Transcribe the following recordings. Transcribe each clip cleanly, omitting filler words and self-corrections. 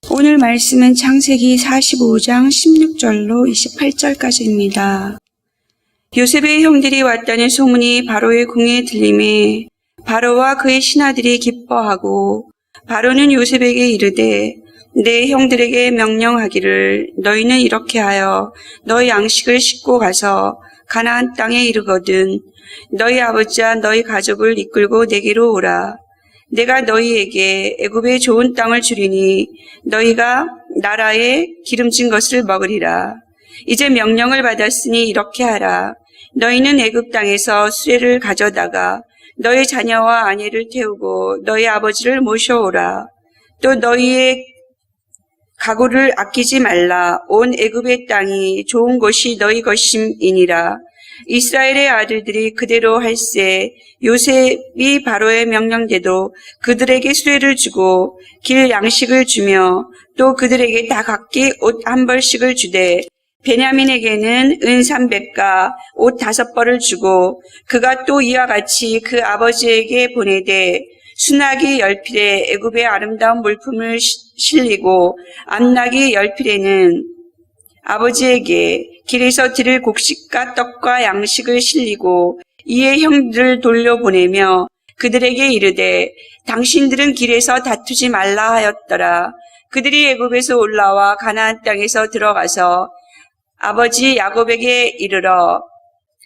오늘 말씀은 창세기 45장 16절로 28절까지입니다. 요셉의 형들이 왔다는 소문이 바로의 궁에 들림에 바로와 그의 신하들이 기뻐하고 바로는 요셉에게 이르되 내 형들에게 명령하기를 너희는 이렇게 하여 너희 양식을 싣고 가서 가나안 땅에 이르거든 너희 아버지와 너희 가족을 이끌고 내게로 오라. 내가 너희에게 애굽의 좋은 땅을 주리니 너희가 나라에 기름진 것을 먹으리라. 이제 명령을 받았으니 이렇게 하라. 너희는 애굽 땅에서 수레를 가져다가 너희 자녀와 아내를 태우고 너희 아버지를 모셔오라. 또 너희의 가구를 아끼지 말라. 온 애굽의 땅이 좋은 곳이 너희 것임이니라. 이스라엘의 아들들이 그대로 할세 요셉이 바로의 명령대로 그들에게 수레를 주고 길 양식을 주며 또 그들에게 다 각기 옷 한 벌씩을 주되 베냐민에게는 은 300가 옷 5벌을 주고 그가 또 이와 같이 그 아버지에게 보내되 순하기 10필에 애굽의 아름다운 물품을 실리고 암나기 10필에는 아버지에게 길에서 드릴 곡식과 떡과 양식을 실리고 이에 형들을 돌려보내며 그들에게 이르되 당신들은 길에서 다투지 말라 하였더라. 그들이 애굽에서 올라와 가나안 땅에서 들어가서 아버지 야곱에게 이르러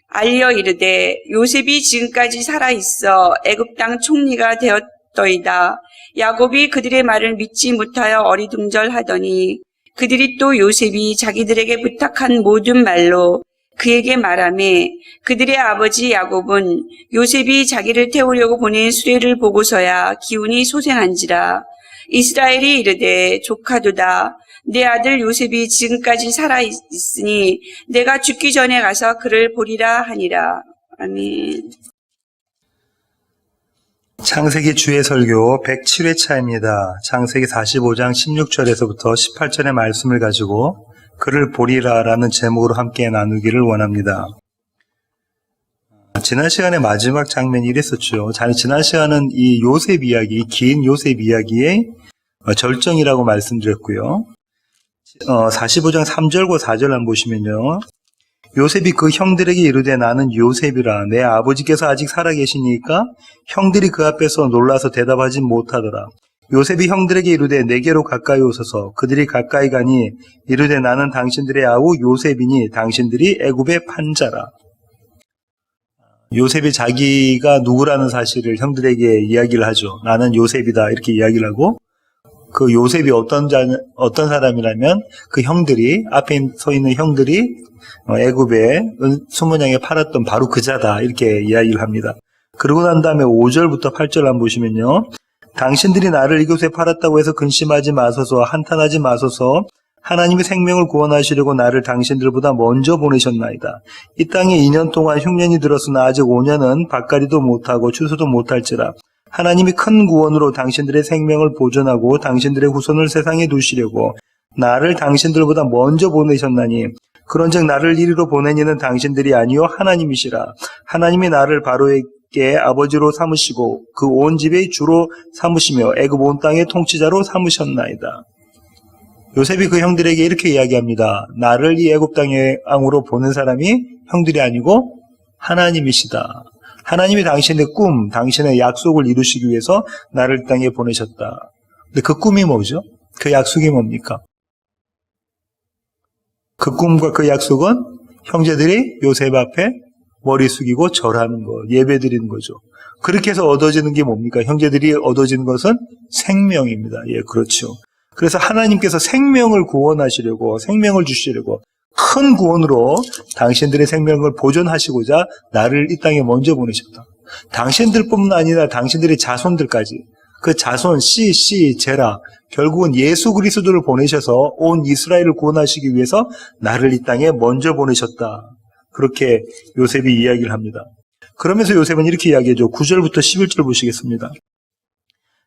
알려 이르되 요셉이 지금까지 살아있어 애굽 땅 총리가 되었더이다. 야곱이 그들의 말을 믿지 못하여 어리둥절하더니 그들이 또 요셉이 자기들에게 부탁한 모든 말로 그에게 말하매 그들의 아버지 야곱은 요셉이 자기를 태우려고 보낸 수레를 보고서야 기운이 소생한지라. 이스라엘이 이르되 조카도다. 내 아들 요셉이 지금까지 살아있으니 내가 죽기 전에 가서 그를 보리라 하니라. 아멘. 창세기 주의 설교 107회차입니다. 창세기 45장 16절에서부터 18절의 말씀을 가지고 그를 보리라 라는 제목으로 함께 나누기를 원합니다. 지난 시간에 마지막 장면이 이랬었죠. 지난 시간은 이 요셉 이야기, 긴 요셉 이야기의 절정이라고 말씀드렸고요. 45장 3절과 4절 한번 보시면요. 요셉이 그 형들에게 이르되 나는 요셉이라. 내 아버지께서 아직 살아계시니까 형들이 그 앞에서 놀라서 대답하지 못하더라. 요셉이 형들에게 이르되 내게로 가까이 오소서. 그들이 가까이 가니 이르되 나는 당신들의 아우 요셉이니 당신들이 애굽의 판자라. 요셉이 자기가 누구라는 사실을 형들에게 이야기를 하죠. 나는 요셉이다 이렇게 이야기를 하고 그 요셉이 어떤 사람이라면 그 형들이 앞에 서 있는 형들이 애굽에 20양에 팔았던 바로 그자다 이렇게 이야기를 합니다. 그러고 난 다음에 5절부터 8절 한번 보시면요. 당신들이 나를 이곳에 팔았다고 해서 근심하지 마소서 한탄하지 마소서 하나님이 생명을 구원하시려고 나를 당신들보다 먼저 보내셨나이다. 이 땅에 2년 동안 흉년이 들었으나 아직 5년은 밭갈이도 못하고 추수도 못할지라. 하나님이 큰 구원으로 당신들의 생명을 보존하고 당신들의 후손을 세상에 두시려고 나를 당신들보다 먼저 보내셨나니 그런즉 나를 이리로 보낸 이는 당신들이 아니요 하나님이시라. 하나님이 나를 바로에게 아버지로 삼으시고 그 온 집의 주로 삼으시며 애굽 온 땅의 통치자로 삼으셨나이다. 요셉이 그 형들에게 이렇게 이야기합니다. 나를 이 애굽 땅의 왕으로 보낸 사람이 형들이 아니고 하나님이시다. 하나님이 당신의 꿈, 당신의 약속을 이루시기 위해서 나를 땅에 보내셨다. 근데 그 꿈이 뭐죠? 그 약속이 뭡니까? 그 꿈과 그 약속은 형제들이 요셉 앞에 머리 숙이고 절하는 것, 예배 드리는 거죠. 그렇게 해서 얻어지는 게 뭡니까? 형제들이 얻어지는 것은 생명입니다. 예, 그렇죠. 그래서 하나님께서 생명을 구원하시려고, 생명을 주시려고 큰 구원으로 당신들의 생명을 보존하시고자 나를 이 땅에 먼저 보내셨다. 당신들뿐만 아니라 당신들의 자손들까지 그 자손 제라 결국은 예수 그리스도를 보내셔서 온 이스라엘을 구원하시기 위해서 나를 이 땅에 먼저 보내셨다. 그렇게 요셉이 이야기를 합니다. 그러면서 요셉은 이렇게 이야기하죠. 9절부터 11절 보시겠습니다.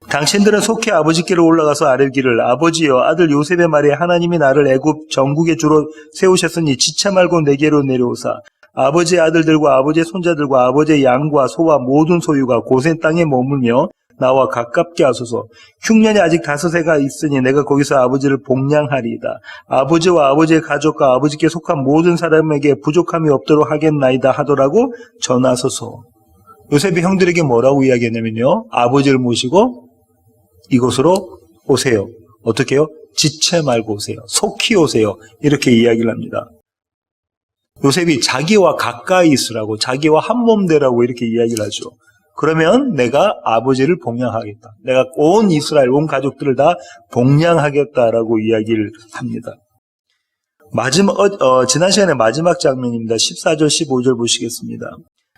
당신들은 속히 아버지께로 올라가서 아뢰기를 아버지여 아들 요셉의 말에 하나님이 나를 애굽 전국의 주로 세우셨으니 지체 말고 내게로 내려오사 아버지의 아들들과 아버지의 손자들과 아버지의 양과 소와 모든 소유가 고센 땅에 머물며 나와 가깝게 하소서. 흉년이 아직 5해가 있으니 내가 거기서 아버지를 복량하리이다. 아버지와 아버지의 가족과 아버지께 속한 모든 사람에게 부족함이 없도록 하겠나이다 하더라고 전하소서. 요셉이 형들에게 뭐라고 이야기했냐면요, 아버지를 모시고 이곳으로 오세요. 어떻게 해요? 지체 말고 오세요. 속히 오세요. 이렇게 이야기를 합니다. 요셉이 자기와 가까이 있으라고, 자기와 한몸 되라고 이렇게 이야기를 하죠. 그러면 내가 아버지를 복양하겠다. 내가 온 이스라엘, 온 가족들을 다 복양하겠다라고 이야기를 합니다. 지난 시간에 마지막 장면입니다. 14절, 15절 보시겠습니다.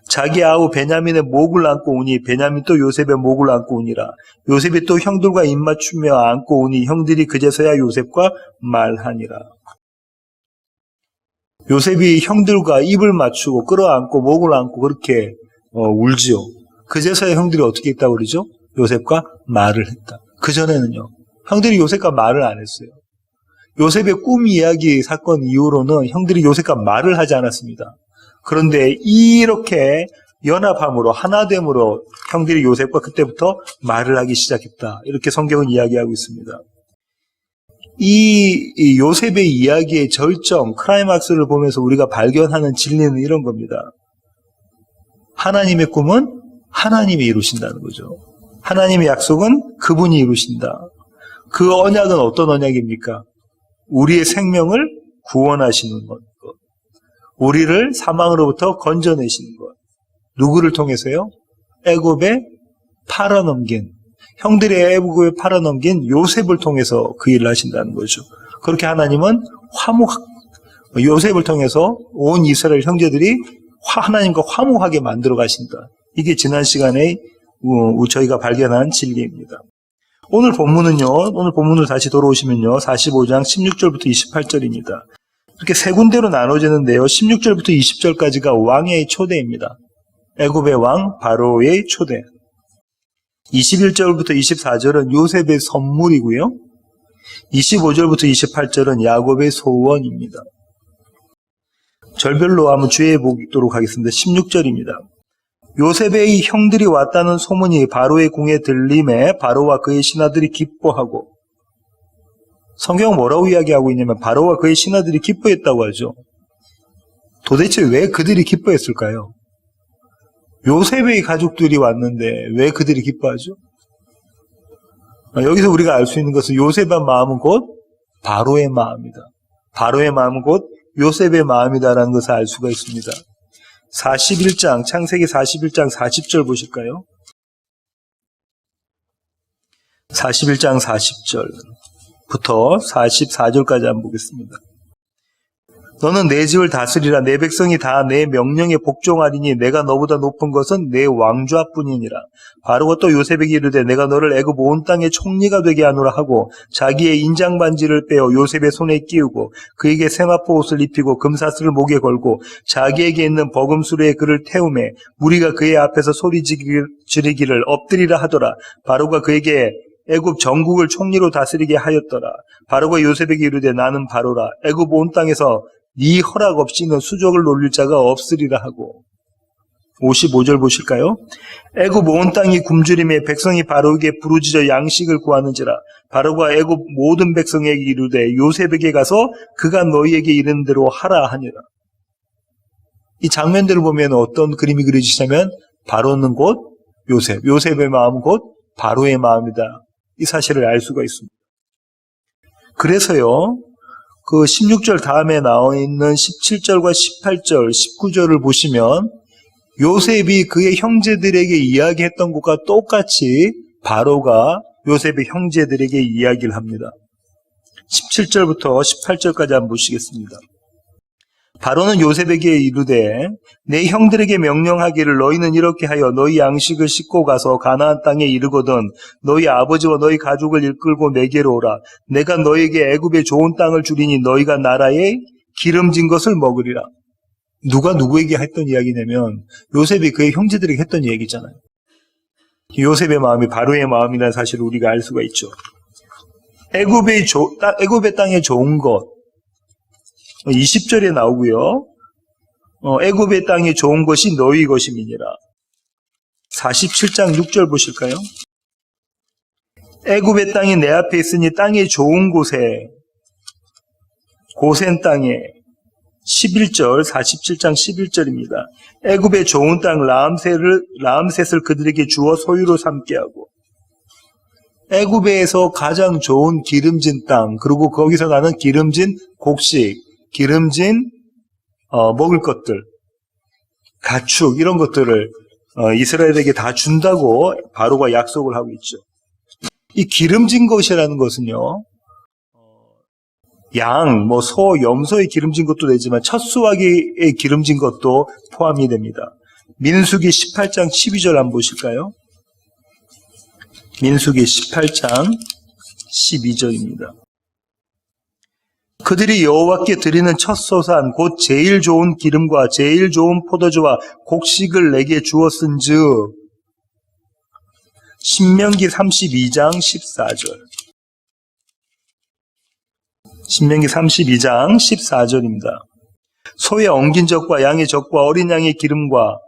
자기 아우 베냐민의 목을 안고 오니 베냐민 또 요셉의 목을 안고 오니라. 요셉이 또 형들과 입맞추며 안고 오니 형들이 그제서야 요셉과 말하니라. 요셉이 형들과 입을 맞추고 끌어안고 목을 안고 그렇게 울지요. 그제서야 형들이 어떻게 했다고 그러죠? 요셉과 말을 했다. 그전에는요, 형들이 요셉과 말을 안 했어요. 요셉의 꿈 이야기 사건 이후로는 형들이 요셉과 말을 하지 않았습니다. 그런데 이렇게 연합함으로, 하나됨으로 형들이 요셉과 그때부터 말을 하기 시작했다. 이렇게 성경은 이야기하고 있습니다. 이 요셉의 이야기의 절정, 클라이막스를 보면서 우리가 발견하는 진리는 이런 겁니다. 하나님의 꿈은 하나님이 이루신다는 거죠. 하나님의 약속은 그분이 이루신다. 그 언약은 어떤 언약입니까? 우리의 생명을 구원하시는 것. 우리를 사망으로부터 건져내시는 것. 누구를 통해서요? 애굽에 팔아넘긴, 형들의 애굽에 팔아넘긴 요셉을 통해서 그 일을 하신다는 거죠. 그렇게 하나님은 요셉을 통해서 온 이스라엘 형제들이 하나님과 화목하게 만들어 가신다. 이게 지난 시간에 저희가 발견한 진리입니다. 오늘 본문을 다시 돌아오시면요, 45장 16절부터 28절입니다. 이렇게 세 군데로 나눠지는데요, 16절부터 20절까지가 왕의 초대입니다. 애굽의 왕 바로의 초대. 21절부터 24절은 요셉의 선물이고요, 25절부터 28절은 야곱의 소원입니다. 절별로 한번 주의해 보도록 하겠습니다. 16절입니다. 요셉의 형들이 왔다는 소문이 바로의 궁에 들림에 바로와 그의 신하들이 기뻐하고, 성경은 뭐라고 이야기하고 있냐면 바로와 그의 신하들이 기뻐했다고 하죠. 도대체 왜 그들이 기뻐했을까요? 요셉의 가족들이 왔는데 왜 그들이 기뻐하죠? 여기서 우리가 알 수 있는 것은 요셉의 마음은 곧 바로의 마음이다. 바로의 마음은 곧 요셉의 마음이다라는 것을 알 수가 있습니다. 41장, 창세기 41장 40절 보실까요? 41장 40절부터 44절까지 한번 보겠습니다. 너는 내 집을 다스리라. 내 백성이 다 내 명령에 복종하리니 내가 너보다 높은 것은 내 왕좌뿐이니라. 바로가 또 요셉에게 이르되 내가 너를 애굽 온 땅의 총리가 되게 하노라 하고 자기의 인장 반지를 빼어 요셉의 손에 끼우고 그에게 세마포 옷을 입히고 금사슬을 목에 걸고 자기에게 있는 버금수레에 그를 태우매 무리가 그의 앞에서 소리 지르기를 엎드리라 하더라. 바로가 그에게 애굽 전국을 총리로 다스리게 하였더라. 바로가 요셉에게 이르되 나는 바로라. 애굽 온 땅에서 네 허락 없이는 수족을 놀릴 자가 없으리라 하고. 55절 보실까요? 애굽 온 땅이 굶주림에 백성이 바로에게 부르짖어 양식을 구하는지라. 바로가 애굽 모든 백성에게 이르되 요셉에게 가서 그가 너희에게 이른 대로 하라 하니라. 이 장면들을 보면 어떤 그림이 그려지냐면 바로는 곧 요셉, 요셉의 마음은 곧 바로의 마음이다. 이 사실을 알 수가 있습니다. 그래서요, 그 16절 다음에 나와 있는 17절과 18절, 19절을 보시면 요셉이 그의 형제들에게 이야기했던 것과 똑같이 바로가 요셉의 형제들에게 이야기를 합니다. 17절부터 18절까지 한번 보시겠습니다. 바로는 요셉에게 이르되 내 형들에게 명령하기를 너희는 이렇게 하여 너희 양식을 싣고 가서 가나안 땅에 이르거든 너희 아버지와 너희 가족을 이끌고 내게로 오라. 내가 너희에게 애굽의 좋은 땅을 주리니 너희가 나라에 기름진 것을 먹으리라. 누가 누구에게 했던 이야기냐면 요셉이 그의 형제들에게 했던 얘기잖아요. 요셉의 마음이 바로의 마음이라는 사실을 우리가 알 수가 있죠. 애굽의 땅에 좋은 것 20절에 나오고요. 애굽의 땅에 좋은 것이 너희 것임이니라. 47장 6절 보실까요? 애굽의 땅이 내 앞에 있으니 땅이 좋은 곳에, 고센 땅에, 11절, 47장 11절입니다. 애굽의 좋은 땅 라암셋을 그들에게 주어 소유로 삼게 하고, 애굽에서 가장 좋은 기름진 땅, 그리고 거기서 나는 기름진 곡식, 기름진 먹을 것들, 가축 이런 것들을 이스라엘에게 다 준다고 바로가 약속을 하고 있죠. 이 기름진 것이라는 것은요, 양, 소, 염소의 기름진 것도 되지만 첫 수확의 기름진 것도 포함이 됩니다. 민수기 18장 12절 한번 보실까요? 민수기 18장 12절입니다. 그들이 여호와께 드리는 첫 소산 곧 제일 좋은 기름과 제일 좋은 포도주와 곡식을 내게 주었은즉. 신명기 32장 14절. 신명기 32장 14절입니다. 소의 엉긴 젖과 양의 젖과 어린 양의 기름과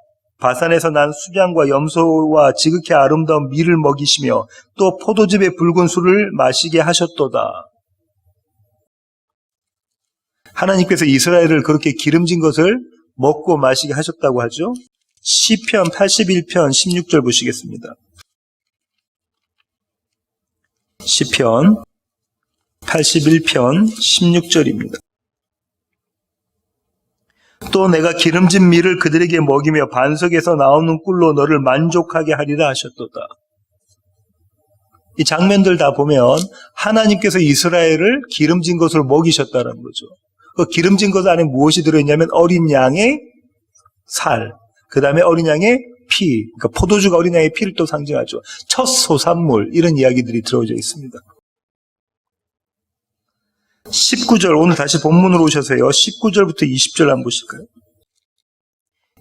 바산에서 난 수량과 염소와 지극히 아름다운 밀을 먹이시며 또 포도즙의 붉은 술을 마시게 하셨도다. 하나님께서 이스라엘을 그렇게 기름진 것을 먹고 마시게 하셨다고 하죠. 시편 81편 16절 보시겠습니다. 시편 81편 16절입니다. 또 내가 기름진 밀을 그들에게 먹이며 반석에서 나오는 꿀로 너를 만족하게 하리라 하셨도다. 이 장면들 다 보면 하나님께서 이스라엘을 기름진 것으로 먹이셨다는 거죠. 그 기름진 것 안에 무엇이 들어있냐면 어린 양의 살, 그 다음에 어린 양의 피, 그러니까 포도주가 어린 양의 피를 또 상징하죠. 첫 소산물, 이런 이야기들이 들어져 있습니다. 19절, 오늘 다시 본문으로 오셔서요. 19절부터 20절 한번 보실까요?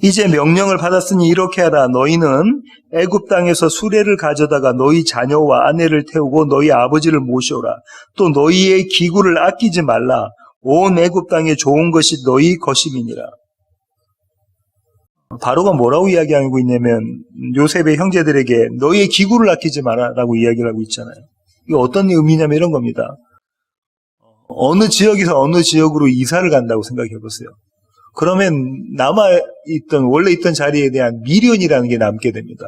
이제 명령을 받았으니 이렇게 하라. 너희는 애굽 땅에서 수레를 가져다가 너희 자녀와 아내를 태우고 너희 아버지를 모셔오라. 또 너희의 기구를 아끼지 말라. 온 애굽 땅에 좋은 것이 너희 것임이니라. 바로가 뭐라고 이야기하고 있냐면 요셉의 형제들에게 너희의 기구를 아끼지 마라 라고 이야기를 하고 있잖아요. 이거 어떤 의미냐면 이런 겁니다. 어느 지역에서 어느 지역으로 이사를 간다고 생각해 보세요. 그러면 원래 있던 자리에 대한 미련이라는 게 남게 됩니다.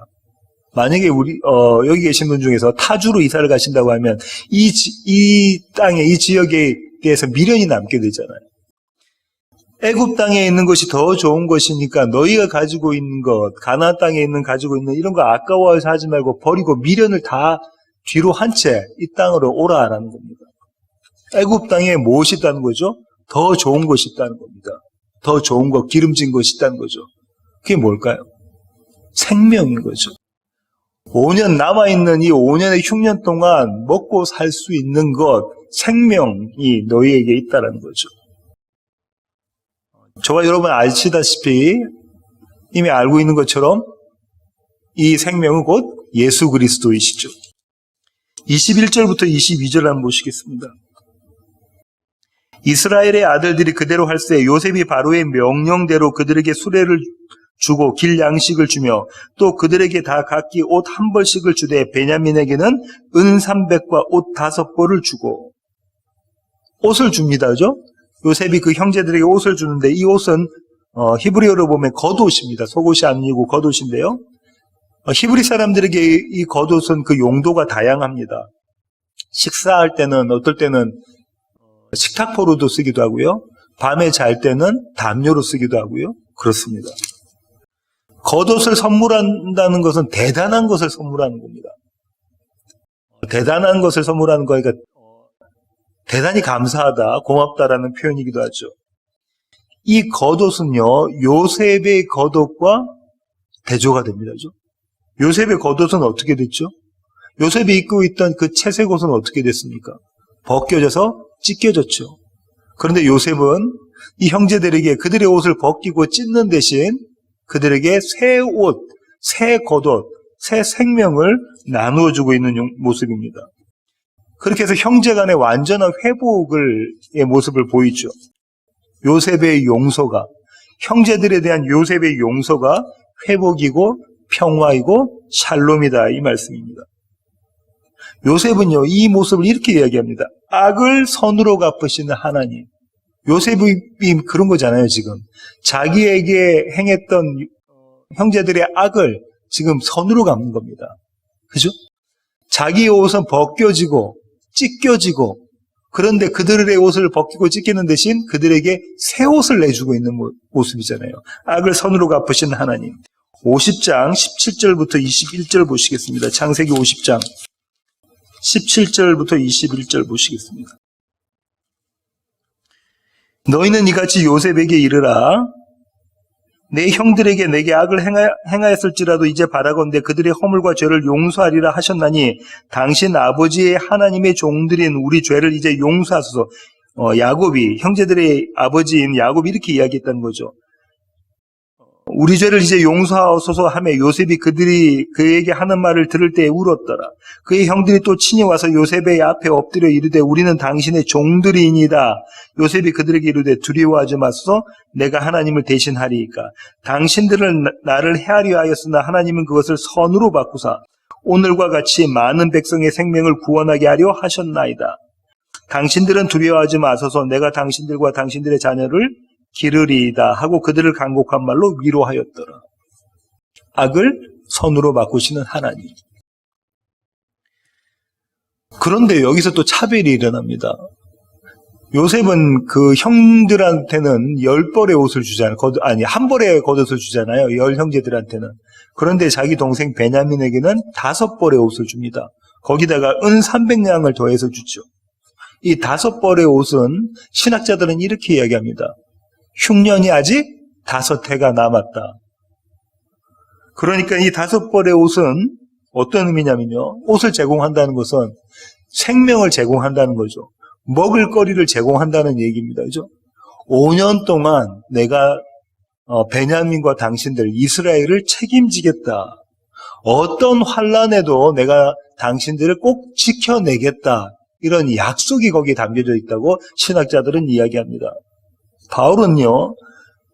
만약에 여기 계신 분 중에서 타주로 이사를 가신다고 하면 이 땅에, 이 지역에 대해서 미련이 남게 되잖아요. 애굽 땅에 있는 것이 더 좋은 것이니까 너희가 가지고 있는 것, 가나안 땅에 가지고 있는 이런 거 아까워서 하지 말고 버리고 미련을 다 뒤로 한 채 이 땅으로 오라라는 겁니다. 애굽 땅에 무엇이 있다는 거죠? 더 좋은 것이 있다는 겁니다. 더 좋은 것, 기름진 것이 있다는 거죠. 그게 뭘까요? 생명인 거죠. 5년 남아있는 이 5년의 흉년 동안 먹고 살 수 있는 것, 생명이 너희에게 있다는 거죠. 저와 여러분 아시다시피 이미 알고 있는 것처럼 이 생명은 곧 예수 그리스도이시죠. 21절부터 22절 한번 보시겠습니다. 이스라엘의 아들들이 그대로 할세 요셉이 바로의 명령대로 그들에게 수레를 주고 길 양식을 주며 또 그들에게 다 각기 옷 한 벌씩을 주되 베냐민에게는 은 300과 옷 5벌을 주고 옷을 줍니다. 그죠? 요셉이 그 형제들에게 옷을 주는데 이 옷은 히브리어로 보면 겉옷입니다. 속옷이 아니고 겉옷인데요. 히브리 사람들에게 이 겉옷은 그 용도가 다양합니다. 식사할 때는 어떨 때는 식탁포로도 쓰기도 하고요. 밤에 잘 때는 담요로 쓰기도 하고요. 그렇습니다. 겉옷을 선물한다는 것은 대단한 것을 선물하는 겁니다. 대단한 것을 선물하는 거니까 대단히 감사하다, 고맙다라는 표현이기도 하죠. 이 겉옷은요, 요셉의 겉옷과 대조가 됩니다. 요셉의 겉옷은 어떻게 됐죠? 요셉이 입고 있던 그 채색 옷은 어떻게 됐습니까? 벗겨져서 찢겨졌죠. 그런데 요셉은 이 형제들에게 그들의 옷을 벗기고 찢는 대신 그들에게 새 옷, 새 겉옷, 새 생명을 나누어 주고 있는 모습입니다. 그렇게 해서 형제 간의 완전한 회복의 모습을 보이죠. 요셉의 용서가, 형제들에 대한 요셉의 용서가 회복이고 평화이고 샬롬이다 이 말씀입니다. 요셉은요, 이 모습을 이렇게 이야기합니다. 악을 선으로 갚으시는 하나님. 요셉이 그런 거잖아요, 지금. 자기에게 행했던 형제들의 악을 지금 선으로 갚는 겁니다. 그죠? 자기의 옷은 벗겨지고, 찢겨지고, 그런데 그들의 옷을 벗기고 찢기는 대신 그들에게 새 옷을 내주고 있는 모습이잖아요. 악을 선으로 갚으시는 하나님. 50장 17절부터 21절 보시겠습니다. 창세기 50장 17절부터 21절 보시겠습니다. 너희는 이같이 요셉에게 이르라. 내 형들에게 내게 악을 행하였을지라도 이제 바라건대 그들의 허물과 죄를 용서하리라 하셨나니 당신 아버지의 하나님의 종들인 우리 죄를 이제 용서하소서. 야곱이, 형제들의 아버지인 야곱이 이렇게 이야기했다는 거죠. 우리 죄를 이제 용서하소서 하며 요셉이 그들이 그에게 하는 말을 들을 때에 울었더라. 그의 형들이 또 친히 와서 요셉의 앞에 엎드려 이르되 우리는 당신의 종들이니이다. 요셉이 그들에게 이르되 두려워하지 마소서. 내가 하나님을 대신하리이까. 당신들은 나를 해하려 하였으나 하나님은 그것을 선으로 바꾸사 오늘과 같이 많은 백성의 생명을 구원하게 하려 하셨나이다. 당신들은 두려워하지 마소서. 내가 당신들과 당신들의 자녀를 기르리이다 하고 그들을 간곡한 말로 위로하였더라. 악을 선으로 바꾸시는 하나님. 그런데 여기서 또 차별이 일어납니다. 요셉은 그 형들한테는 10벌의 옷을 주잖아요. 한 벌의 겉옷을 주잖아요. 10형제들한테는. 그런데 자기 동생 베냐민에게는 5벌의 옷을 줍니다. 거기다가 은 300냥을 더해서 주죠. 이 5벌의 옷은 신학자들은 이렇게 이야기합니다. 흉년이 아직 5해가 남았다. 그러니까 이 5벌의 옷은 어떤 의미냐면요. 옷을 제공한다는 것은 생명을 제공한다는 거죠. 먹을 거리를 제공한다는 얘기입니다. 그죠? 5년 동안 내가 베냐민과 당신들 이스라엘을 책임지겠다. 어떤 환난에도 내가 당신들을 꼭 지켜내겠다. 이런 약속이 거기에 담겨져 있다고 신학자들은 이야기합니다. 바울은요,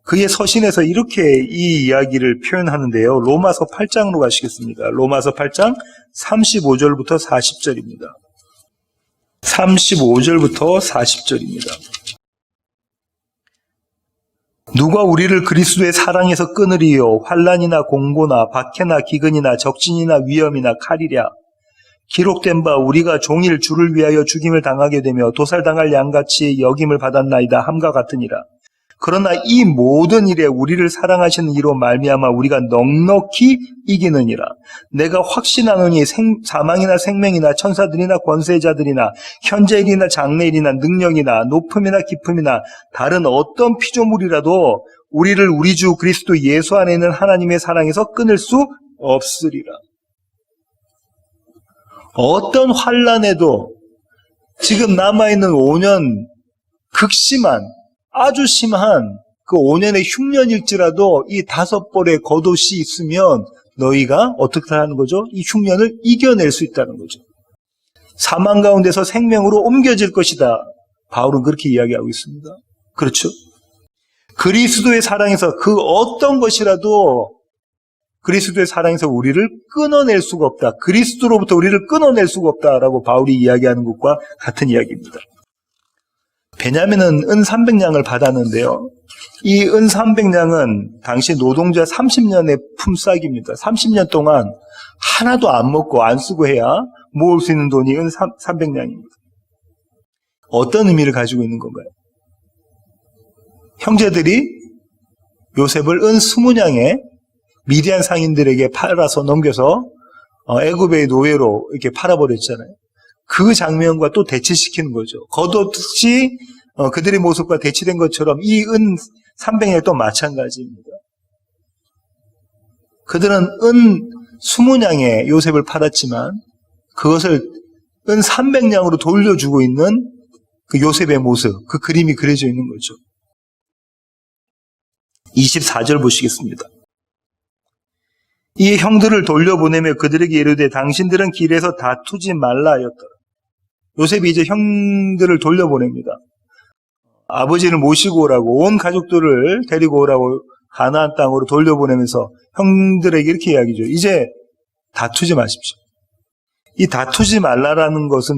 그의 서신에서 이렇게 이 이야기를 표현하는데요. 로마서 8장으로 가시겠습니다. 로마서 8장 35절부터 40절입니다. 35절부터 40절입니다. 누가 우리를 그리스도의 사랑에서 끊으리요? 환난이나 공고나 박해나 기근이나 적진이나 위험이나 칼이랴. 기록된 바 우리가 종일 주를 위하여 죽임을 당하게 되며 도살당할 양같이 여김을 받았나이다 함과 같으니라. 그러나 이 모든 일에 우리를 사랑하시는 이로 말미암아 우리가 넉넉히 이기느니라. 내가 확신하노니 사망이나 생명이나 천사들이나 권세자들이나 현재일이나 장래일이나 능력이나 높음이나 깊음이나 다른 어떤 피조물이라도 우리를 우리 주 그리스도 예수 안에 있는 하나님의 사랑에서 끊을 수 없으리라. 어떤 환난에도 지금 남아있는 5년 극심한 아주 심한 그 5년의 흉년일지라도 이 5벌의 겉옷이 있으면 너희가 어떻게 하는 거죠? 이 흉년을 이겨낼 수 있다는 거죠. 사망 가운데서 생명으로 옮겨질 것이다. 바울은 그렇게 이야기하고 있습니다. 그렇죠? 그리스도의 사랑에서 그 어떤 것이라도 그리스도의 사랑에서 우리를 끊어낼 수가 없다. 그리스도로부터 우리를 끊어낼 수가 없다라고 바울이 이야기하는 것과 같은 이야기입니다. 베냐민은 은 300냥을 받았는데요. 이 은 300냥은 당시 노동자 30년의 품삯입니다. 30년 동안 하나도 안 먹고 안 쓰고 해야 모을 수 있는 돈이 은 300냥입니다. 어떤 의미를 가지고 있는 건가요? 형제들이 요셉을 은 20냥에 미디안 상인들에게 팔아서 넘겨서 애굽의 노예로 이렇게 팔아버렸잖아요. 그 장면과 또 대치시키는 거죠. 겉없이 그들의 모습과 대치된 것처럼 이 은 300냥이 또 마찬가지입니다. 그들은 은 20냥에 요셉을 팔았지만 그것을 은 300냥으로 돌려주고 있는 그 요셉의 모습, 그 그림이 그려져 있는 거죠. 24절 보시겠습니다. 이 형들을 돌려보내며 그들에게 이르되 당신들은 길에서 다투지 말라 하였더라. 요셉이 이제 형들을 돌려보냅니다. 아버지를 모시고 오라고, 온 가족들을 데리고 오라고 가나안 땅으로 돌려보내면서 형들에게 이렇게 이야기죠. 이제 다투지 마십시오. 이 다투지 말라라는 것은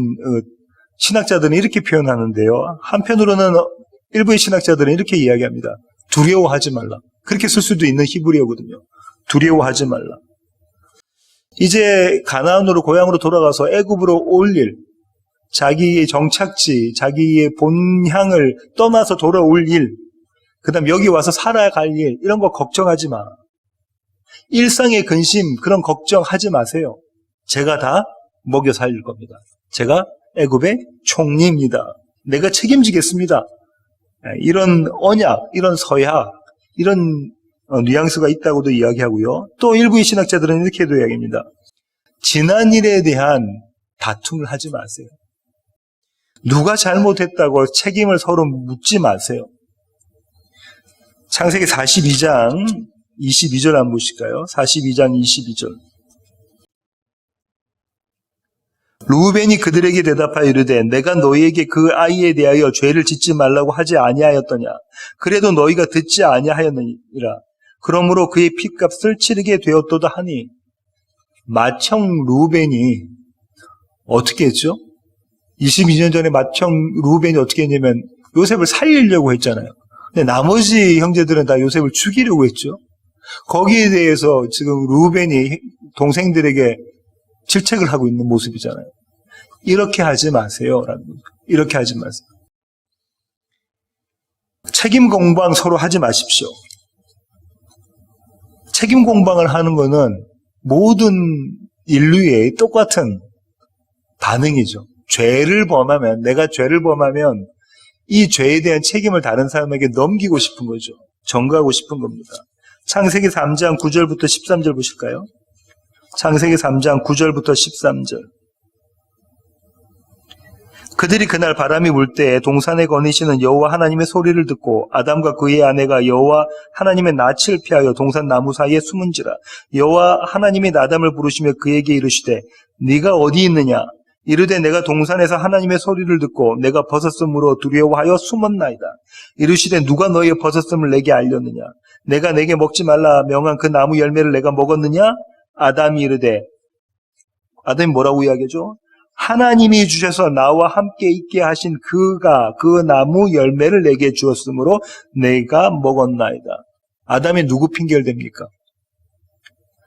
신학자들은 이렇게 표현하는데요. 한편으로는 일부의 신학자들은 이렇게 이야기합니다. 두려워하지 말라. 그렇게 쓸 수도 있는 히브리어거든요. 두려워하지 말라. 이제 가나안으로 고향으로 돌아가서 애굽으로 올 일, 자기의 정착지, 자기의 본향을 떠나서 돌아올 일, 그다음 여기 와서 살아갈 일, 이런 거 걱정하지 마. 일상의 근심, 그런 걱정하지 마세요. 제가 다 먹여 살릴 겁니다. 제가 애굽의 총리입니다. 내가 책임지겠습니다. 이런 언약, 이런 서약, 이런 뉘앙스가 있다고도 이야기하고요. 또 일부의 신학자들은 이렇게도 이야기합니다. 지난 일에 대한 다툼을 하지 마세요. 누가 잘못했다고 책임을 서로 묻지 마세요. 창세기 42장 22절 한번 보실까요? 42장 22절. 르우벤이 그들에게 대답하여 이르되 내가 너희에게 그 아이에 대하여 죄를 짓지 말라고 하지 아니하였더냐. 그래도 너희가 듣지 아니하였느니라. 그러므로 그의 핏값을 치르게 되었도다 하니, 맏형 르우벤이 어떻게 했죠? 22년 전에 맏형 르우벤이 어떻게 했냐면 요셉을 살리려고 했잖아요. 근데 나머지 형제들은 다 요셉을 죽이려고 했죠. 거기에 대해서 지금 르우벤이 동생들에게 질책을 하고 있는 모습이잖아요. 이렇게 하지 마세요. 이렇게 하지 마세요. 책임 공방 서로 하지 마십시오. 책임 공방을 하는 것은 모든 인류의 똑같은 반응이죠. 내가 죄를 범하면 이 죄에 대한 책임을 다른 사람에게 넘기고 싶은 거죠. 전가하고 싶은 겁니다. 창세기 3장 9절부터 13절 보실까요? 창세기 3장 9절부터 13절. 그들이 그날 바람이 불 때에 동산에 거니시는 여호와 하나님의 소리를 듣고 아담과 그의 아내가 여호와 하나님의 낯을 피하여 동산 나무 사이에 숨은지라. 여호와 하나님이 아담을 부르시며 그에게 이르시되 네가 어디 있느냐? 이르되 내가 동산에서 하나님의 소리를 듣고 내가 벗었으므로 두려워하여 숨었나이다. 이르시되 누가 너의 벗었음을 내게 알렸느냐? 내가 내게 먹지 말라 명한 그 나무 열매를 내가 먹었느냐? 아담이 이르되, 아담이 뭐라고 이야기하죠? 하나님이 주셔서 나와 함께 있게 하신 그가 그 나무 열매를 내게 주었으므로 내가 먹었나이다. 아담이 누구 핑계를 댑니까?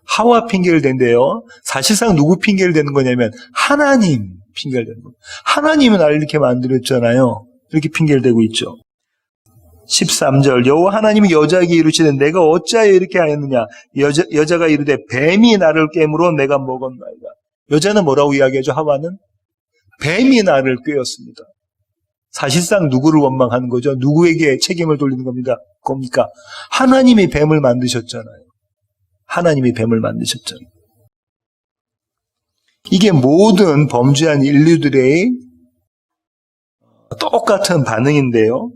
하와 핑계를 댄대요. 사실상 누구 핑계를 대는 거냐면 하나님 핑계를 대는 거예요. 하나님은 나를 이렇게 만들었잖아요. 이렇게 핑계를 대고 있죠. 13절 여호와 하나님이 여자에게 이르시되 내가 어찌하여 이렇게 하였느냐? 여자가 이르되 뱀이 나를 깨물어 내가 먹었나이다. 여자는 뭐라고 이야기하죠? 하와는 뱀이 나를 꿰었습니다. 사실상 누구를 원망하는 거죠? 누구에게 책임을 돌리는 겁니까? 하나님이 뱀을 만드셨잖아요. 하나님이 뱀을 만드셨잖아요. 이게 모든 범죄한 인류들의 똑같은 반응인데요.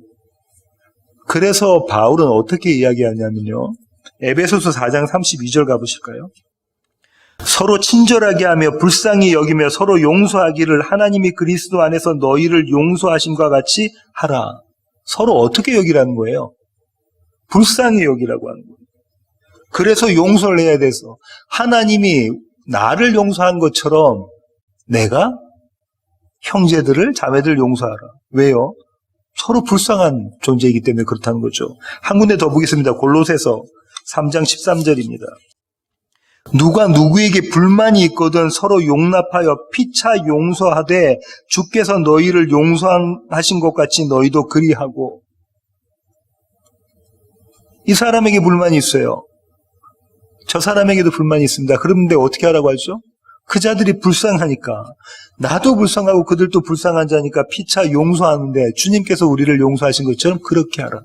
그래서 바울은 어떻게 이야기하냐면요. 에베소서 4장 32절 가보실까요? 서로 친절하게 하며 불쌍히 여기며 서로 용서하기를 하나님이 그리스도 안에서 너희를 용서하심과 같이 하라. 서로 어떻게 여기라는 거예요? 불쌍히 여기라고 하는 거예요. 그래서 용서를 해야 돼서 하나님이 나를 용서한 것처럼 내가 형제들을 자매들을 용서하라. 왜요? 서로 불쌍한 존재이기 때문에 그렇다는 거죠. 한 군데 더 보겠습니다. 골로새서 3장 13절입니다. 누가 누구에게 불만이 있거든 서로 용납하여 피차 용서하되 주께서 너희를 용서하신 것 같이 너희도 그리하고. 이 사람에게 불만이 있어요. 저 사람에게도 불만이 있습니다. 그런데 어떻게 하라고 하죠? 그 자들이 불쌍하니까 나도 불쌍하고 그들도 불쌍한 자니까 피차 용서하는데 주님께서 우리를 용서하신 것처럼 그렇게 하라.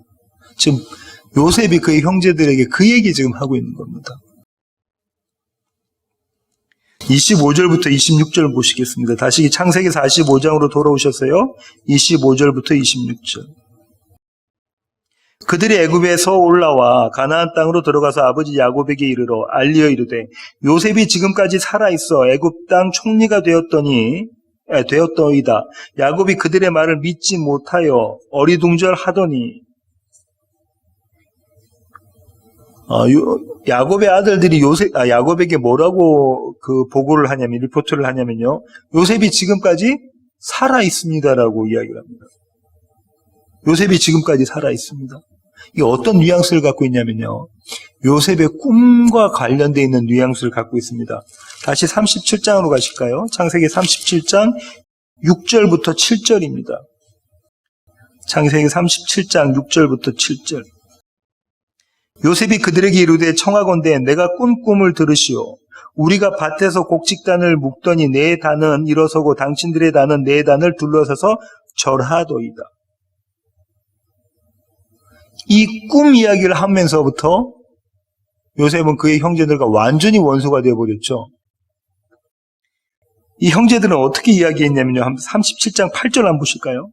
지금 요셉이 그의 형제들에게 그 얘기 지금 하고 있는 겁니다. 25절부터 26절 보시겠습니다. 다시 창세기 45장으로 돌아오셨어요. 25절부터 26절. 그들이 애굽에서 올라와 가나안 땅으로 들어가서 아버지 야곱에게 이르러 알리어 이르되 요셉이 지금까지 살아있어 애굽 땅 총리가 되었더이다. 야곱이 그들의 말을 믿지 못하여 어리둥절하더니 야곱의 아들들이 야곱에게 뭐라고 그 보고를 하냐면, 리포트를 하냐면요. 요셉이 지금까지 살아 있습니다라고 이야기를 합니다. 요셉이 지금까지 살아 있습니다. 이게 어떤 뉘앙스를 갖고 있냐면요. 요셉의 꿈과 관련되어 있는 뉘앙스를 갖고 있습니다. 다시 37장으로 가실까요? 창세기 37장 6절부터 7절입니다. 창세기 37장 6절부터 7절. 요셉이 그들에게 이르되 청하건대 내가 꾼 꿈을 들으시오. 우리가 밭에서 곡식단을 묶더니 내 단은 일어서고 당신들의 단은 내 단을 둘러서서 절하도이다. 이 꿈 이야기를 하면서부터 요셉은 그의 형제들과 완전히 원수가 되어버렸죠. 이 형제들은 어떻게 이야기했냐면요. 37장 8절 한번 보실까요?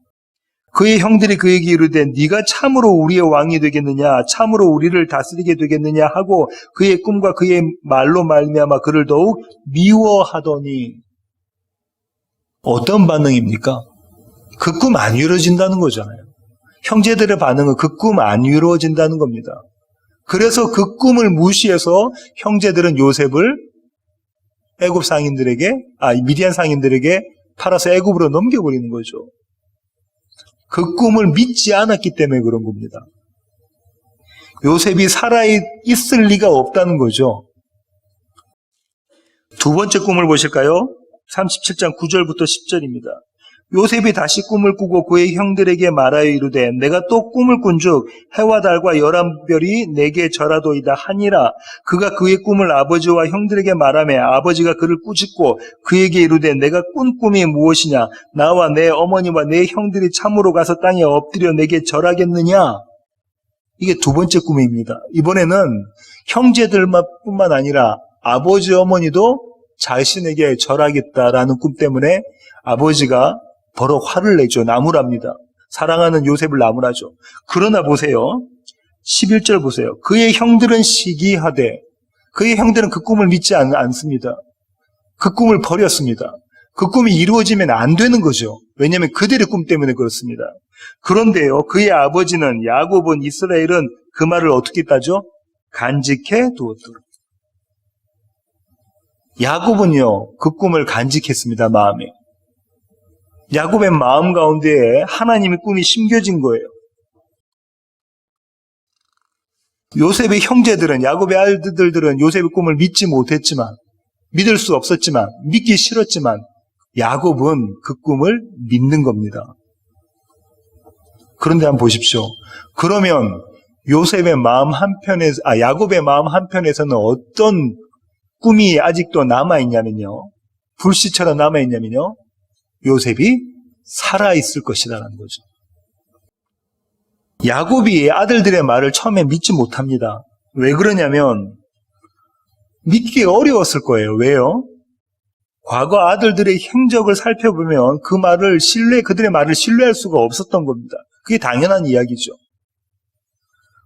그의 형들이 그에게 이르되 네가 참으로 우리의 왕이 되겠느냐, 참으로 우리를 다스리게 되겠느냐 하고 그의 꿈과 그의 말로 말미암아 그를 더욱 미워하더니. 어떤 반응입니까? 그 꿈 안 이루어진다는 거잖아요. 형제들의 반응은 그 꿈 안 이루어진다는 겁니다. 그래서 그 꿈을 무시해서 형제들은 요셉을 애굽 상인들에게, 미디안 상인들에게 팔아서 애굽으로 넘겨버리는 거죠. 그 꿈을 믿지 않았기 때문에 그런 겁니다. 요셉이 살아있을 리가 없다는 거죠. 두 번째 꿈을 보실까요? 37장 9절부터 10절입니다. 요셉이 다시 꿈을 꾸고 그의 형들에게 말하여 이르되 내가 또 꿈을 꾼즉 해와 달과 열한 별이 내게 절하도이다 하니라. 그가 그의 꿈을 아버지와 형들에게 말하며 아버지가 그를 꾸짖고 그에게 이르되 내가 꾼 꿈이 무엇이냐, 나와 내 어머니와 내 형들이 참으로 가서 땅에 엎드려 내게 절하겠느냐. 이게 두 번째 꿈입니다. 이번에는 형제들뿐만 아니라 아버지 어머니도 자신에게 절하겠다라는 꿈 때문에 아버지가 버럭 화를 내죠. 나무랍니다. 사랑하는 요셉을 나무라죠. 그러나 보세요. 11절 보세요. 그의 형들은 시기하되, 그의 형들은 그 꿈을 믿지 않습니다. 그 꿈을 버렸습니다. 그 꿈이 이루어지면 안 되는 거죠. 왜냐하면 그들의 꿈 때문에 그렇습니다. 그런데요, 그의 아버지는, 야곱은, 이스라엘은 그 말을 어떻게 따죠? 간직해 두었더라. 야곱은요, 그 꿈을 간직했습니다. 마음에. 야곱의 마음 가운데에 하나님의 꿈이 심겨진 거예요. 요셉의 형제들은, 야곱의 아들들은 요셉의 꿈을 믿지 못했지만, 믿을 수 없었지만, 믿기 싫었지만, 야곱은 그 꿈을 믿는 겁니다. 그런데 한번 보십시오. 그러면 요셉의 마음 한편에서, 야곱의 마음 한편에서는 어떤 꿈이 아직도 남아있냐면요. 불씨처럼 남아있냐면요. 요셉이 살아있을 것이라는 거죠. 야곱이 아들들의 말을 처음에 믿지 못합니다. 왜 그러냐면 믿기 어려웠을 거예요. 왜요? 과거 아들들의 행적을 살펴보면 그들의 말을 신뢰할 수가 없었던 겁니다. 그게 당연한 이야기죠.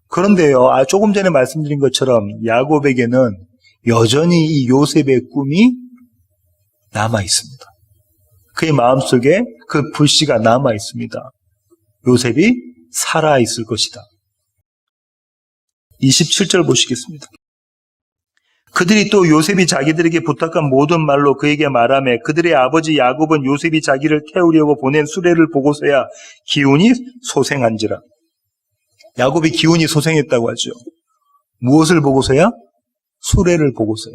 그런데요, 조금 전에 말씀드린 것처럼 야곱에게는 여전히 이 요셉의 꿈이 남아 있습니다. 그의 마음속에 그 불씨가 남아 있습니다. 요셉이 살아 있을 것이다. 27절 보시겠습니다. 그들이 또 요셉이 자기들에게 부탁한 모든 말로 그에게 말하며 그들의 아버지 야곱은 요셉이 자기를 태우려고 보낸 수레를 보고서야 기운이 소생한지라. 야곱이 기운이 소생했다고 하죠. 무엇을 보고서야? 수레를 보고서야.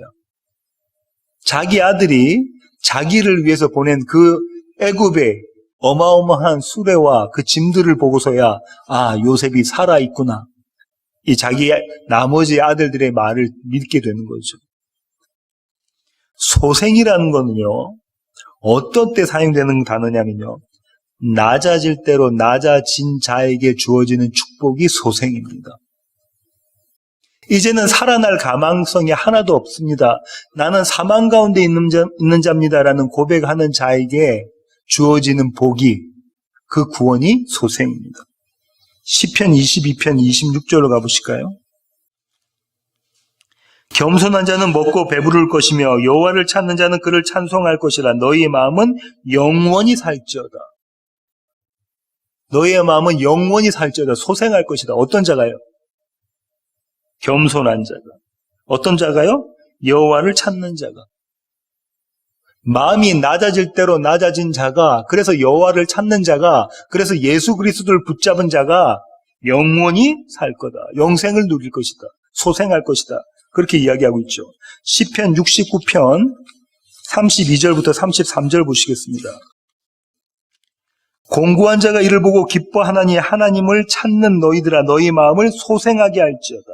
자기 아들이 자기를 위해서 보낸 그 애굽의 어마어마한 수레와 그 짐들을 보고서야 요셉이 살아있구나. 이 자기 나머지 아들들의 말을 믿게 되는 거죠. 소생이라는 거는요, 어떤 때 사용되는 단어냐면요, 낮아질 대로 낮아진 자에게 주어지는 축복이 소생입니다. 이제는 살아날 가망성이 하나도 없습니다. 나는 사망 가운데 있는 자입니다라는 고백하는 자에게 주어지는 복이, 그 구원이 소생입니다. 시편 22편 26절로 가보실까요? 겸손한 자는 먹고 배부를 것이며 여호와를 찾는 자는 그를 찬송할 것이라. 너희의 마음은 영원히 살지어다. 너희의 마음은 영원히 살지어다. 소생할 것이다. 어떤 자가요? 겸손한 자가. 어떤 자가요? 여호와를 찾는 자가. 마음이 낮아질 대로 낮아진 자가, 그래서 여호와를 찾는 자가, 그래서 예수 그리스도를 붙잡은 자가 영원히 살 거다. 영생을 누릴 것이다. 소생할 것이다. 그렇게 이야기하고 있죠. 시편 69편 32절부터 33절 보시겠습니다. 공고한 자가 이를 보고 기뻐하나니 하나님을 찾는 너희들아 너희 마음을 소생하게 할지어다.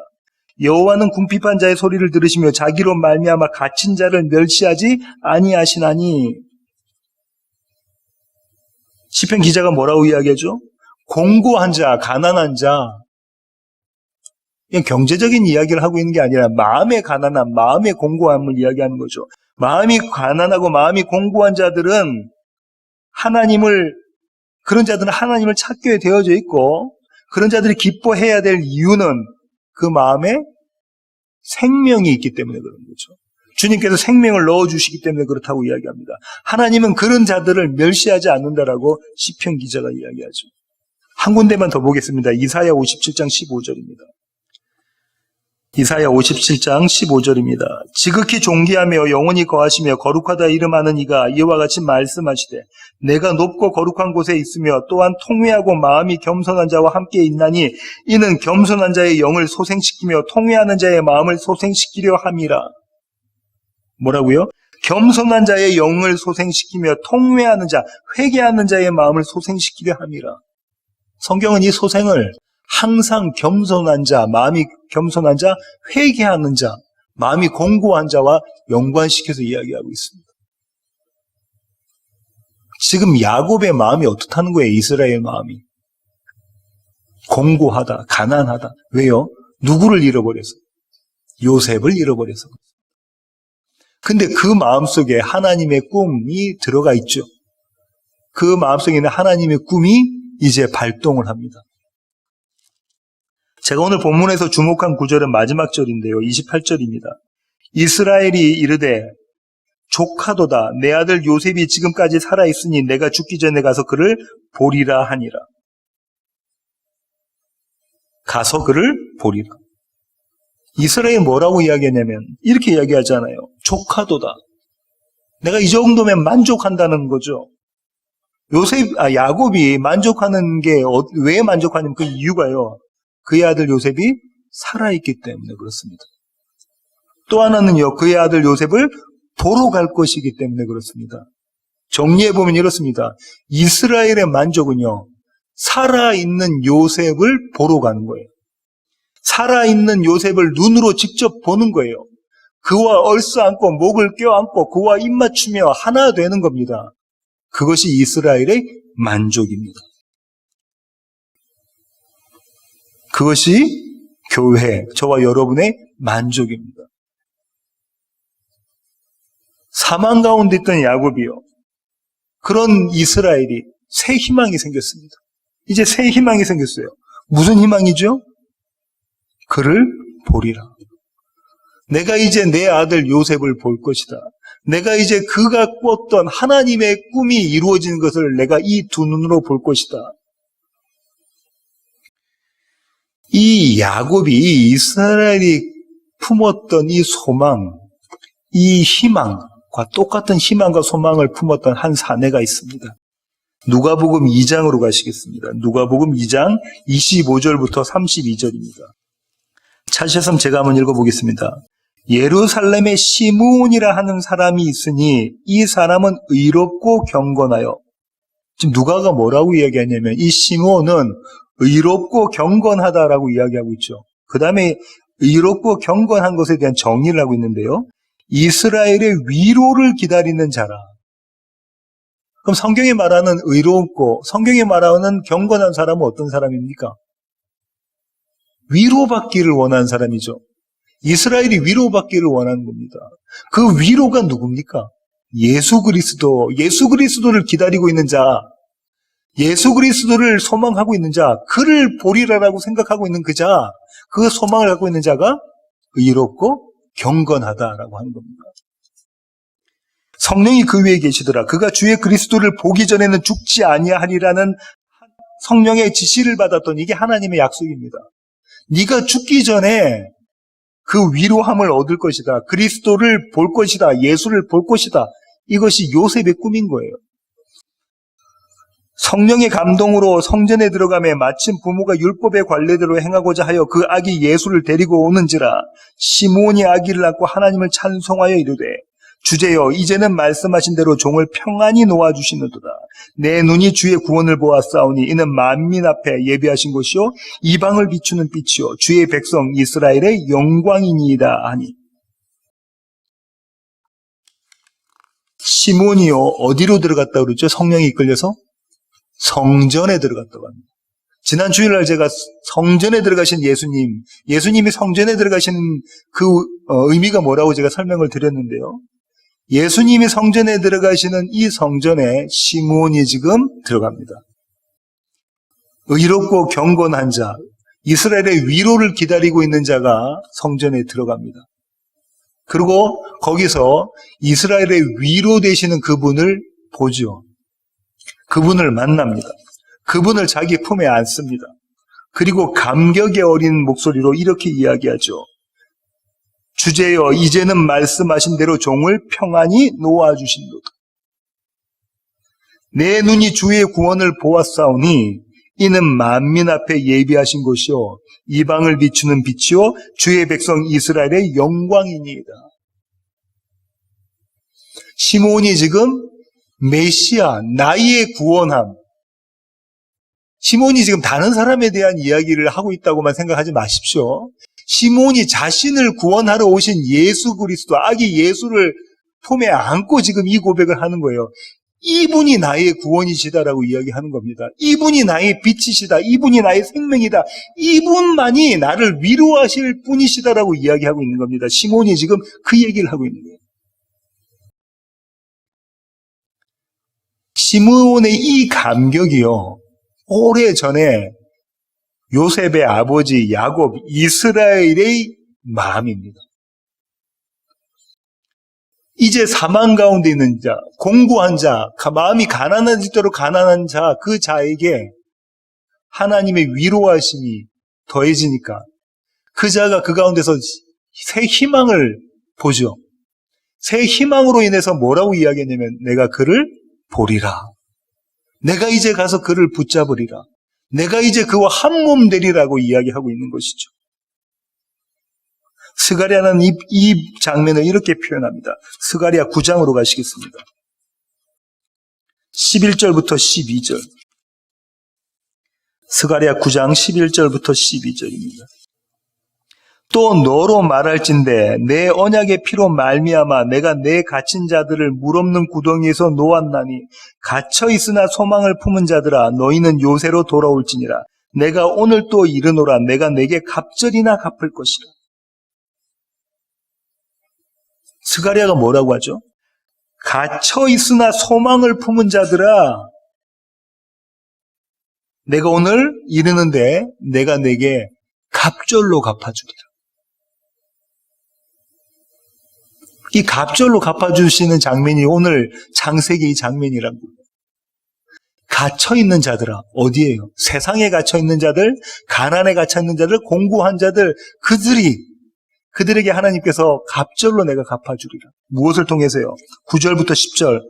여호와는 궁핍한 자의 소리를 들으시며 자기로 말미암아 갇힌 자를 멸시하지 아니하시나니. 시편 기자가 뭐라고 이야기하죠? 공고한 자, 가난한 자. 그냥 경제적인 이야기를 하고 있는 게 아니라 마음의 가난함, 마음의 공고함을 이야기하는 거죠. 마음이 가난하고 마음이 공고한 자들은 그런 자들은 하나님을 찾게 되어져 있고, 그런 자들이 기뻐해야 될 이유는 그 마음에 생명이 있기 때문에 그런 거죠. 주님께서 생명을 넣어주시기 때문에 그렇다고 이야기합니다. 하나님은 그런 자들을 멸시하지 않는다라고 시편 기자가 이야기하죠. 한 군데만 더 보겠습니다. 이사야 57장 15절입니다. 이사야 57장 15절입니다. 지극히 존귀하며 영원히 거하시며 거룩하다 이름하는 이가 이와 같이 말씀하시되 내가 높고 거룩한 곳에 있으며 또한 통회하고 마음이 겸손한 자와 함께 있나니 이는 겸손한 자의 영을 소생시키며 통회하는 자의 마음을 소생시키려 함이라. 뭐라고요? 겸손한 자의 영을 소생시키며 통회하는 자, 회개하는 자의 마음을 소생시키려 함이라. 성경은 이 소생을 항상 겸손한 자, 마음이 겸손한 자, 회개하는 자, 마음이 공고한 자와 연관시켜서 이야기하고 있습니다. 지금 야곱의 마음이 어떻다는 거예요? 이스라엘 마음이. 공고하다, 가난하다. 왜요? 누구를 잃어버려서? 요셉을 잃어버려서. 근데 그 마음속에 하나님의 꿈이 들어가 있죠. 그 마음속에 있는 하나님의 꿈이 이제 발동을 합니다. 제가 오늘 본문에서 주목한 구절은 마지막 절인데요. 28절입니다. 이스라엘이 이르되 조카도다 내 아들 요셉이 지금까지 살아있으니 내가 죽기 전에 가서 그를 보리라 하니라. 가서 그를 보리라. 이스라엘이 뭐라고 이야기하냐면 이렇게 이야기하잖아요. 조카도다. 내가 이 정도면 만족한다는 거죠. 야곱이 만족하는 게 왜 만족하냐면 그 이유가요. 그의 아들 요셉이 살아있기 때문에 그렇습니다. 또 하나는요. 그의 아들 요셉을 보러 갈 것이기 때문에 그렇습니다. 정리해보면 이렇습니다. 이스라엘의 만족은요. 살아있는 요셉을 보러 가는 거예요. 살아있는 요셉을 눈으로 직접 보는 거예요. 그와 얼싸안고 목을 껴안고 그와 입맞추며 하나 되는 겁니다. 그것이 이스라엘의 만족입니다. 그것이 교회, 저와 여러분의 만족입니다. 사망 가운데 있던 야곱이요. 그런 이스라엘이 새 희망이 생겼습니다. 이제 새 희망이 생겼어요. 무슨 희망이죠? 그를 보리라. 내가 이제 내 아들 요셉을 볼 것이다. 내가 이제 그가 꿨던 하나님의 꿈이 이루어지는 것을 내가 이 두 눈으로 볼 것이다. 이 야곱이 이스라엘이 품었던 이 소망, 이 희망과 똑같은 희망과 소망을 품었던 한 사내가 있습니다. 누가복음 2장으로 가시겠습니다. 누가복음 2장 25절부터 32절입니다. 찾으셨으면 제가 한번 읽어보겠습니다. 예루살렘에 시므온이라 하는 사람이 있으니 이 사람은 의롭고 경건하여. 지금 누가가 뭐라고 이야기하냐면 이 시므온은 의롭고 경건하다라고 이야기하고 있죠. 그 다음에 의롭고 경건한 것에 대한 정의를 하고 있는데요. 이스라엘의 위로를 기다리는 자라. 그럼 성경이 말하는 의롭고 성경이 말하는 경건한 사람은 어떤 사람입니까? 위로받기를 원하는 사람이죠. 이스라엘이 위로받기를 원하는 겁니다. 그 위로가 누굽니까? 예수 그리스도를 기다리고 있는 자, 예수 그리스도를 소망하고 있는 자, 그를 보리라라고 생각하고 있는 그 자, 그 소망을 갖고 있는 자가 의롭고 경건하다라고 하는 겁니다. 성령이 그 위에 계시더라. 그가 주의 그리스도를 보기 전에는 죽지 아니하리라는 성령의 지시를 받았던 이게 하나님의 약속입니다. 네가 죽기 전에 그 위로함을 얻을 것이다. 그리스도를 볼 것이다. 예수를 볼 것이다. 이것이 요셉의 꿈인 거예요. 성령의 감동으로 성전에 들어가매 마침 부모가 율법의 관례대로 행하고자 하여 그 아기 예수를 데리고 오는지라 시므온이 아기를 낳고 하나님을 찬송하여 이르되 주제여 이제는 말씀하신 대로 종을 평안히 놓아주시는도다. 내 눈이 주의 구원을 보았사오니 이는 만민 앞에 예비하신 것이요 이방을 비추는 빛이요 주의 백성 이스라엘의 영광이니이다 하니. 시므온이요 어디로 들어갔다 그러죠? 성령이 이끌려서 성전에 들어갔다고 합니다. 지난 주일날 제가 성전에 들어가신 예수님이 성전에 들어가시는 그 의미가 뭐라고 제가 설명을 드렸는데요. 예수님이 성전에 들어가시는 이 성전에 시므온이 지금 들어갑니다. 의롭고 경건한 자, 이스라엘의 위로를 기다리고 있는 자가 성전에 들어갑니다. 그리고 거기서 이스라엘의 위로 되시는 그분을 보죠. 그분을 만납니다. 그분을 자기 품에 안습니다. 그리고 감격에 어린 목소리로 이렇게 이야기하죠. 주제여 이제는 말씀하신 대로 종을 평안히 놓아주신도다. 내 눈이 주의 구원을 보았사오니 이는 만민 앞에 예비하신 것이요 이방을 비추는 빛이요 주의 백성 이스라엘의 영광이니이다. 시므온이 지금 메시아, 나의 구원함. 시므온이 지금 다른 사람에 대한 이야기를 하고 있다고만 생각하지 마십시오. 시므온이 자신을 구원하러 오신 예수 그리스도, 아기 예수를 품에 안고 지금 이 고백을 하는 거예요. 이분이 나의 구원이시다라고 이야기하는 겁니다. 이분이 나의 빛이시다. 이분이 나의 생명이다. 이분만이 나를 위로하실 분이시다라고 이야기하고 있는 겁니다. 시므온이 지금 그 얘기를 하고 있는 거예요. 시므온의 이 감격이요, 오래전에 요셉의 아버지 야곱, 이스라엘의 마음입니다. 이제 사망 가운데 있는 자, 공고한 자, 마음이 가난한 짓대로 가난한 자, 그 자에게 하나님의 위로하심이 더해지니까 그 자가 그 가운데서 새 희망을 보죠. 새 희망으로 인해서 뭐라고 이야기했냐면 내가 그를 보리라. 내가 이제 가서 그를 붙잡으리라. 내가 이제 그와 한 몸 되리라고 이야기하고 있는 것이죠. 스가랴는 이 장면을 이렇게 표현합니다. 스가랴 9장으로 가시겠습니다. 11절부터 12절. 스가랴 9장 11절부터 12절입니다. 또 너로 말할진대 내 언약의 피로 말미암아 내가 내 갇힌 자들을 물 없는 구덩이에서 놓았나니 갇혀 있으나 소망을 품은 자들아 너희는 요새로 돌아올지니라. 내가 오늘 또 이르노라. 내가 내게 갑절이나 갚을 것이라. 스가랴가 뭐라고 하죠? 갇혀 있으나 소망을 품은 자들아 내가 오늘 이르는데 내가 내게 갑절로 갚아주리라. 이 갑절로 갚아주시는 장면이 오늘 창세기 이 장면이라고. 갇혀있는 자들아, 어디에요? 세상에 갇혀있는 자들, 가난에 갇혀있는 자들, 공고한 자들, 그들에게 하나님께서 갑절로 내가 갚아주리라. 무엇을 통해서요? 9절부터 10절.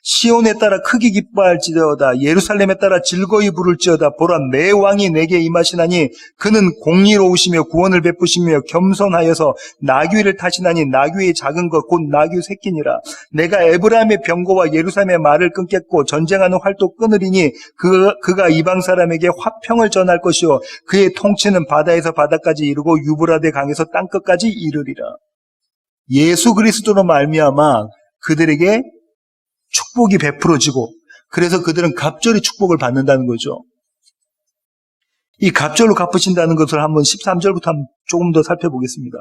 시온에 따라 크게 기뻐할지어다. 예루살렘에 따라 즐거이 부를지어다. 보라 내 왕이 내게 임하시나니 그는 공의로우시며 구원을 베푸시며 겸손하여서 나귀를 타시나니 나귀의 작은 것 곧 나귀 새끼니라. 내가 에브라임의 병거와 예루살렘의 말을 끊겠고 전쟁하는 활도 끊으리니 그가 이방 사람에게 화평을 전할 것이요 그의 통치는 바다에서 바다까지 이르고 유브라데 강에서 땅끝까지 이르리라. 예수 그리스도로 말미암아 그들에게 축복이 베풀어지고 그래서 그들은 갑절의 축복을 받는다는 거죠. 이 갑절로 갚으신다는 것을 한번 13절부터 조금 더 살펴보겠습니다.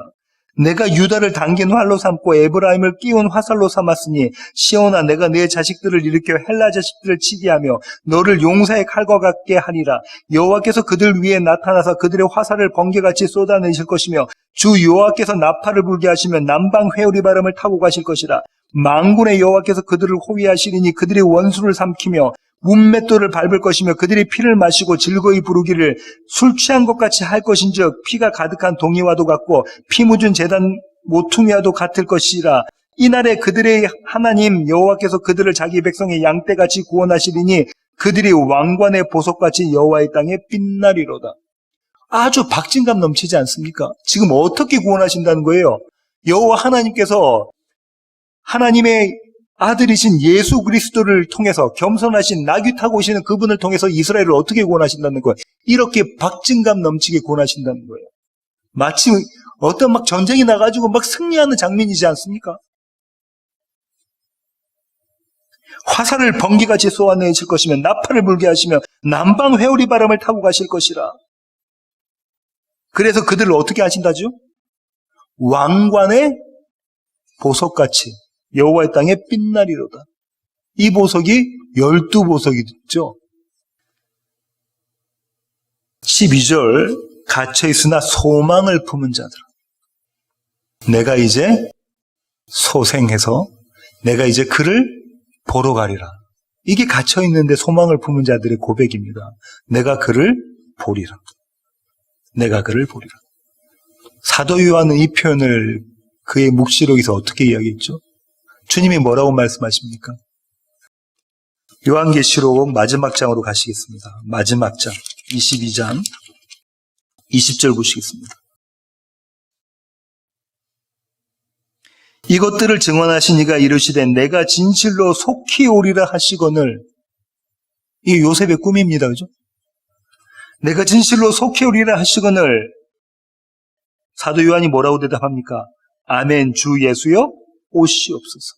내가 유다를 당긴 활로 삼고 에브라임을 끼운 화살로 삼았으니 시온아 내가 내 자식들을 일으켜 헬라 자식들을 치게 하며 너를 용사의 칼과 같게 하리라. 여호와께서 그들 위에 나타나서 그들의 화살을 번개같이 쏟아내실 것이며 주 여호와께서 나팔을 불게 하시며 남방 회오리 바람을 타고 가실 것이라. 만군의 여호와께서 그들을 호위하시리니 그들의 원수를 삼키며 문맷돌을 밟을 것이며 그들이 피를 마시고 즐거이 부르기를 술 취한 것 같이 할 것인즉 피가 가득한 동이와도 같고 피 묻은 제단 모퉁이와도 같을 것이라. 이날에 그들의 하나님 여호와께서 그들을 자기 백성의 양떼같이 구원하시리니 그들이 왕관의 보석같이 여호와의 땅에 빛나리로다. 아주 박진감 넘치지 않습니까? 지금 어떻게 구원하신다는 거예요? 여호와 하나님께서 하나님의 아들이신 예수 그리스도를 통해서 겸손하신 나귀 타고 오시는 그분을 통해서 이스라엘을 어떻게 구원하신다는 거예요? 이렇게 박진감 넘치게 구원하신다는 거예요. 마치 어떤 막 전쟁이 나가지고 막 승리하는 장면이지 않습니까? 화살을 번개같이 쏘아내실 것이며 나팔을 불게 하시며 남방 회오리 바람을 타고 가실 것이라. 그래서 그들을 어떻게 하신다죠? 왕관의 보석같이 여호와의 땅에 빛나리로다. 이 보석이 12보석이죠. 12절 갇혀있으나 소망을 품은 자들. 내가 이제 소생해서 내가 이제 그를 보러 가리라. 이게 갇혀있는데 소망을 품은 자들의 고백입니다. 내가 그를 보리라. 내가 그를 보리라. 사도 요한은 이 표현을 그의 묵시록에서 어떻게 이야기했죠? 주님이 뭐라고 말씀하십니까? 요한계시록 마지막 장으로 가시겠습니다. 마지막 장 22장 20절 보시겠습니다. 이것들을 증언하신 이가 이르시되 내가 진실로 속히 오리라 하시거늘. 이게 요셉의 꿈입니다. 그죠? 내가 진실로 속히 오리라 하시거늘. 사도 요한이 뭐라고 대답합니까? 아멘 주 예수여 오시옵소서.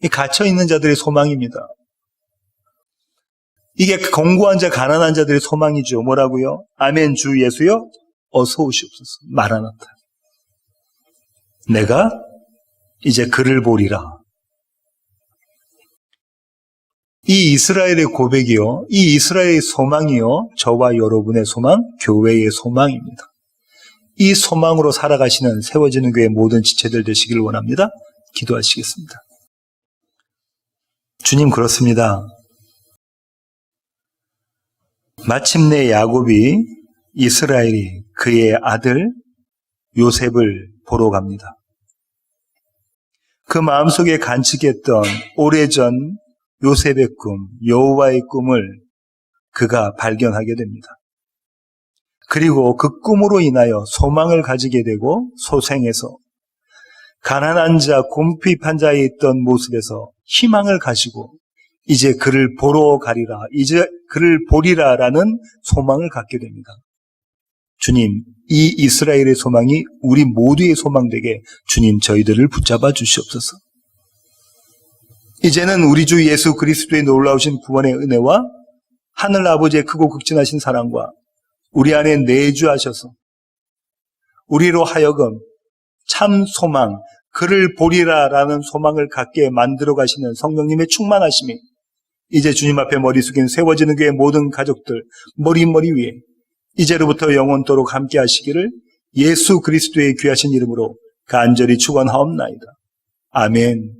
이 갇혀있는 자들의 소망입니다. 이게 공고한 자, 가난한 자들의 소망이죠. 뭐라고요? 아멘 주 예수여 어서 오시옵소서. 마라나타. 내가 이제 그를 보리라. 이 이스라엘의 고백이요, 이 이스라엘의 소망이요, 저와 여러분의 소망, 교회의 소망입니다. 이 소망으로 살아가시는 세워지는 교회 모든 지체들 되시길 원합니다. 기도하시겠습니다. 주님, 그렇습니다. 마침내 야곱이, 이스라엘이 그의 아들 요셉을 보러 갑니다. 그 마음속에 간직했던 오래전 요셉의 꿈, 여호와의 꿈을 그가 발견하게 됩니다. 그리고 그 꿈으로 인하여 소망을 가지게 되고 소생해서 가난한 자, 궁핍한 자에 있던 모습에서 희망을 가지고 이제 그를 보러 가리라, 이제 그를 보리라라는 소망을 갖게 됩니다. 주님, 이 이스라엘의 소망이 우리 모두의 소망되게 주님 저희들을 붙잡아 주시옵소서. 이제는 우리 주 예수 그리스도의 놀라우신 구원의 은혜와 하늘 아버지의 크고 극진하신 사랑과 우리 안에 내주하셔서 우리로 하여금 참 소망, 그를 보리라라는 소망을 갖게 만들어 가시는 성령님의 충만하심이 이제 주님 앞에 머리 숙인 세워지는 교회 모든 가족들 머리 위에 이제로부터 영원토록 함께 하시기를 예수 그리스도의 귀하신 이름으로 간절히 축원하옵나이다. 아멘.